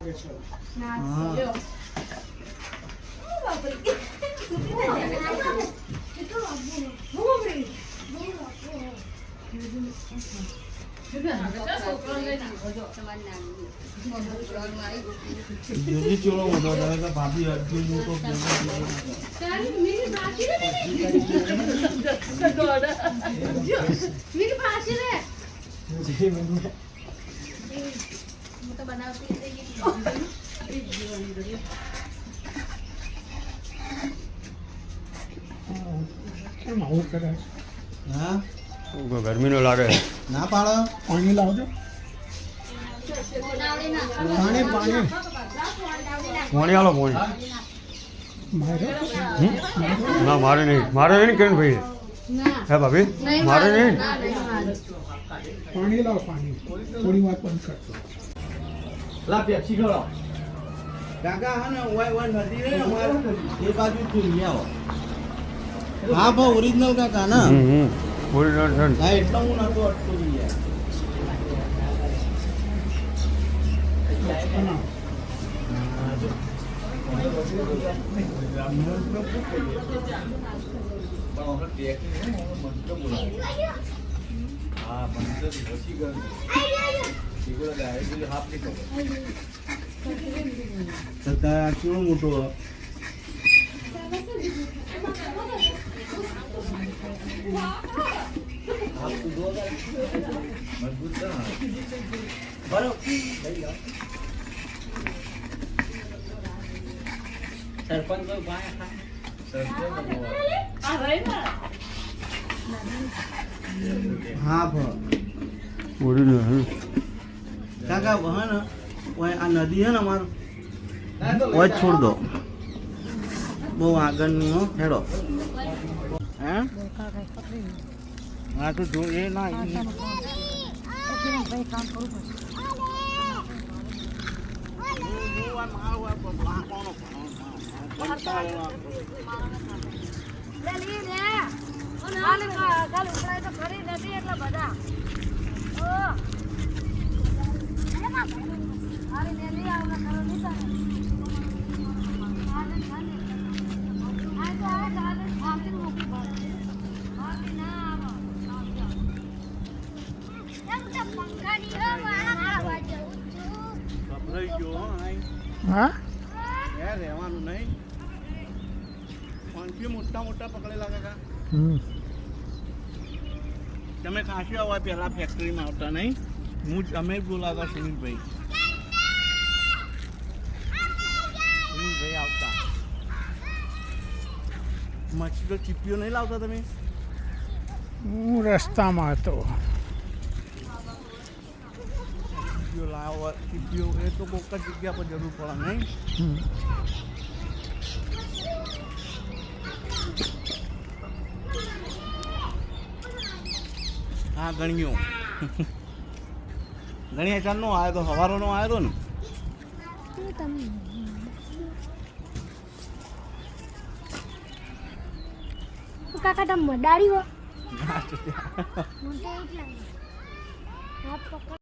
चलो भाभी गर्मी न लागे ना पाड़ो पानी लाओ पानी पानी पानी आलो पानी ना मारे नहीं किरण भाई है भाभी मारे नहीं पानी लाओ पानी थोड़ी बात बंद कर दो ला पेप्सी खा काका है ना वाई नदी रे हमारे ये बाजू खुली है हां वो ओरिजिनल काका ना ओरिजिनल है ना એટલો હું નતો અટકો યાર કેવો મોટો सरपंच हाँ ओरिजिनल है काका वहाँ ना वह आ नदी है ना हमारा वह छोड़ दो वो आगे नहीं हो हेड़ो हैं हाँ तो जो ये ना हाँ यार રહેવાનું નહીં પાંચી મોટા મોટા પકડેલા કાકા તમે ખાંસી આવો પહેલા ફેક્ટરીમાં આવતા નહીં હું તમે જ બોલાવતા સુનિલભાઈ આવતા મચ્છી તો ચીપીઓ નહીં લાવતા તમે હું રસ્તામાં હતો લાવો ચીપીઓ એ તો કોઈક જ જગ્યા પર જરૂર પડે નહીં હા ગણ્યો ગણ્યા ચાર નો આવ્યો તો સવારો નો આવ્યો ને કાકા તમે દાડી હો